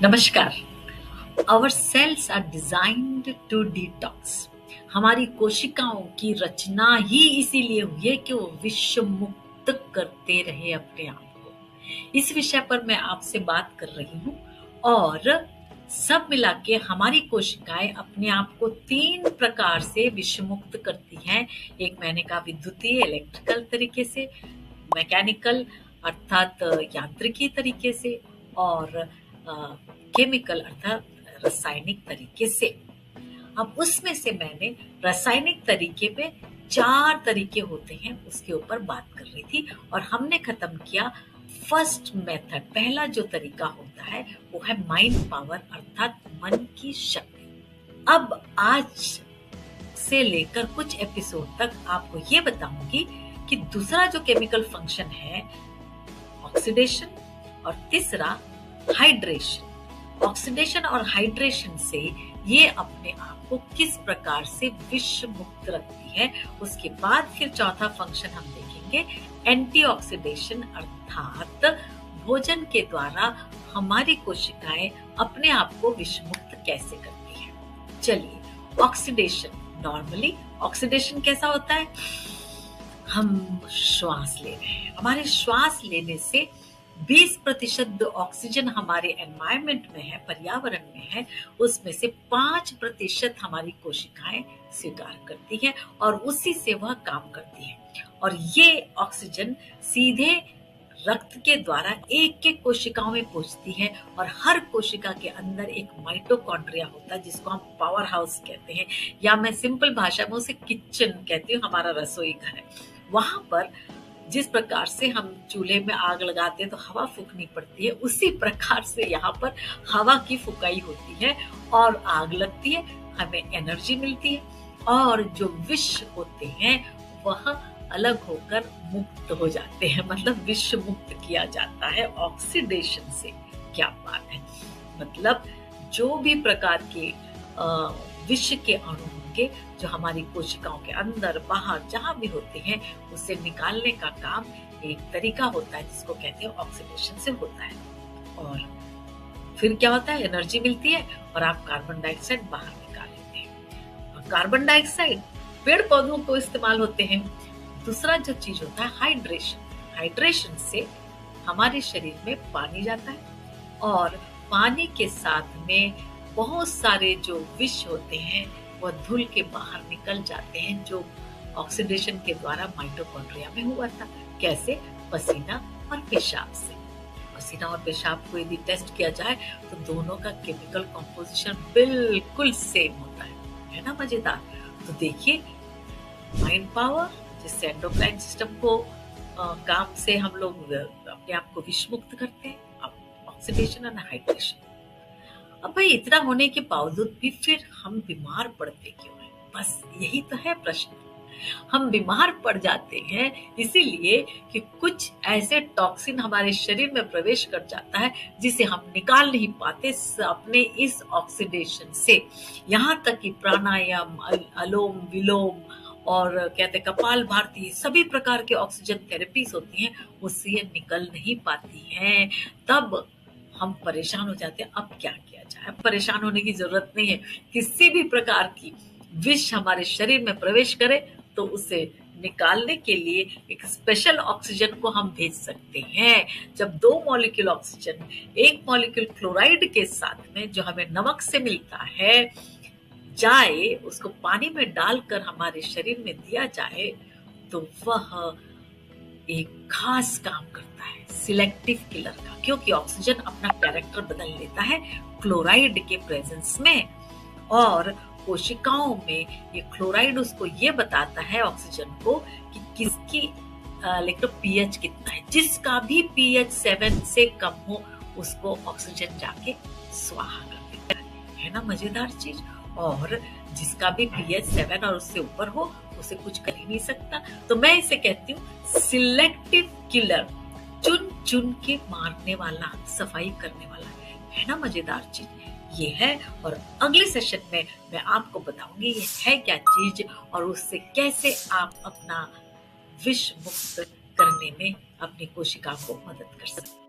नमस्कार। Our cells are designed to detox. हमारी कोशिकाओं की रचना ही इसीलिए हुई है कि वो विश्व मुक्त करते रहे अपने आप को। इस विषय पर मैं आपसे बात कर रही हूँ और सब मिला के हमारी कोशिकाएं अपने आप को 3 प्रकार से विश्व मुक्त करती हैं। एक मैंने कहा विद्युतीय इलेक्ट्रिकल तरीके से, मैकेनिकल अर्थात यांत्रिकी तरीके से, और केमिकल अर्थात रासायनिक तरीके से। अब उसमें से मैंने रासायनिक तरीके पे 4 तरीके होते हैं उसके ऊपर बात कर रही थी और हमने खत्म किया फर्स्ट मेथड। पहला जो तरीका होता है वो है माइंड पावर अर्थात मन की शक्ति। अब आज से लेकर कुछ एपिसोड तक आपको ये बताऊंगी कि दूसरा जो केमिकल फंक्शन है ऑक्सीडेशन और तीसरा हाइड्रेशन। ऑक्सीडेशन और हाइड्रेशन से ये अपने आप को किस प्रकार से विश्व मुक्त रखती है। उसके बाद फिर चौथा फंक्शन हम देखेंगे एंटीऑक्सीडेशन अर्थात भोजन के द्वारा हमारी कोशिकाएं अपने आप को विश्व मुक्त कैसे करती है। चलिए, ऑक्सीडेशन। नॉर्मली ऑक्सीडेशन कैसा होता है? हम श्वास ले रहे हैं, हमारे श्वास लेने से 20% ऑक्सीजन हमारे एनवायरनमेंट में है, पर्यावरण में है, उसमें से 5% हमारी कोशिकाएं स्वीकार करती है और उसी से वह काम करती है। और ये ऑक्सीजन सीधे रक्त के द्वारा एक एक कोशिकाओं में पहुंचती है और हर कोशिका के अंदर एक माइटोकॉन्ड्रिया होता है जिसको हम पावर हाउस कहते हैं, या मैं सिंपल भाषा में उसे किचन कहती हूँ, हमारा रसोई घर है। वहां पर जिस प्रकार से हम चूल्हे में आग लगाते हैं तो हवा फूकनी पड़ती है, उसी प्रकार से यहाँ पर हवा की फुकाई होती है और आग लगती है, हमें एनर्जी मिलती है और जो विष होते हैं वह अलग होकर मुक्त हो जाते हैं, मतलब विश्व मुक्त किया जाता है ऑक्सीडेशन से। क्या बात है! मतलब जो भी प्रकार के विष के अणु होंगे जो हमारी कोशिकाओं के अंदर बाहर जहां भी होते हैं उसे निकालने का काम एक तरीका होता है जिसको कहते हैं ऑक्सीडेशन से होता है। और फिर क्या होता है? एनर्जी मिलती है और आप कार्बन डाइऑक्साइड बाहर निकाल लेते हैं। और कार्बन डाइऑक्साइड पेड़ पौधों को इस्तेमाल होते हैं। दूसरा जो चीज होता है हाइड्रेशन। हाइड्रेशन से हमारे शरीर में पानी जाता है और पानी के साथ में बहुत सारे जो विष होते हैं वह धुल के बाहर निकल जाते हैं, जो ऑक्सीडेशन के द्वारा माइटोकॉन्ड्रिया में हुआ था। कैसे? पसीना और पेशाब से। पसीना और पेशाब को यदि टेस्ट किया जाए तो दोनों का केमिकल कॉम्पोजिशन बिल्कुल सेम होता है ना? मजेदार। तो देखिए, माइंड पावर जिससे एंडोक्राइन सिस्टम को काम से हम लोग अपने आप को विष मुक्त करते हैं। अब ऑक्सीडेशन और हाइड्रेशन। अब भाई इतना होने के बावजूद भी फिर हम बीमार पड़ते क्यों हैं? बस यही तो है प्रश्न। हम बीमार पड़ जाते हैं इसीलिए कि कुछ ऐसे टॉक्सिन हमारे शरीर में प्रवेश कर जाता है जिसे हम निकाल नहीं पाते अपने इस ऑक्सीडेशन से। यहाँ तक कि प्राणायाम, अलोम विलोम और कहते कपाल भारती, सभी प्रकार के ऑक्सीजन थेरेपीज होती हैं, उससे ये निकल नहीं पाती हैं। तब हम परेशान हो जाते हैं। अब क्या किया जाए? परेशान होने की जरूरत नहीं है। किसी भी प्रकार की विष हमारे शरीर में प्रवेश करे तो उसे निकालने के लिए एक स्पेशल ऑक्सीजन को हम भेज सकते हैं। जब 2 मॉलिक्यूल ऑक्सीजन 1 मॉलिक्यूल क्लोराइड के साथ में जो हमें नमक से मिलता है जाए, उसको पानी में डालकर हमारे शरीर में दिया जाए तो वह एक खास काम करता है, सिलेक्टिव किलर का। क्योंकि ऑक्सीजन अपना कैरेक्टर बदल लेता है क्लोराइड के प्रेजेंस में, और कोशिकाओं में ये क्लोराइड उसको ये बताता है ऑक्सीजन को कि किसकी पीएच कितना है। जिसका भी पीएच 7 से कम हो उसको ऑक्सीजन जाके स्वाहा कर देता है ना? मजेदार चीज। और जिसका भी पीएच 7 और उससे ऊपर हो उसे कुछ कर ही नहीं सकता। तो मैं इसे कहती हूँ सिलेक्टिव किलर, चुन चुन के मारने वाला, सफाई करने वाला, है ना? मजेदार चीज ये है। और अगले सेशन में मैं आपको बताऊंगी ये है क्या चीज और उससे कैसे आप अपना विष मुक्त करने में अपनी कोशिका को मदद कर सकते हैं।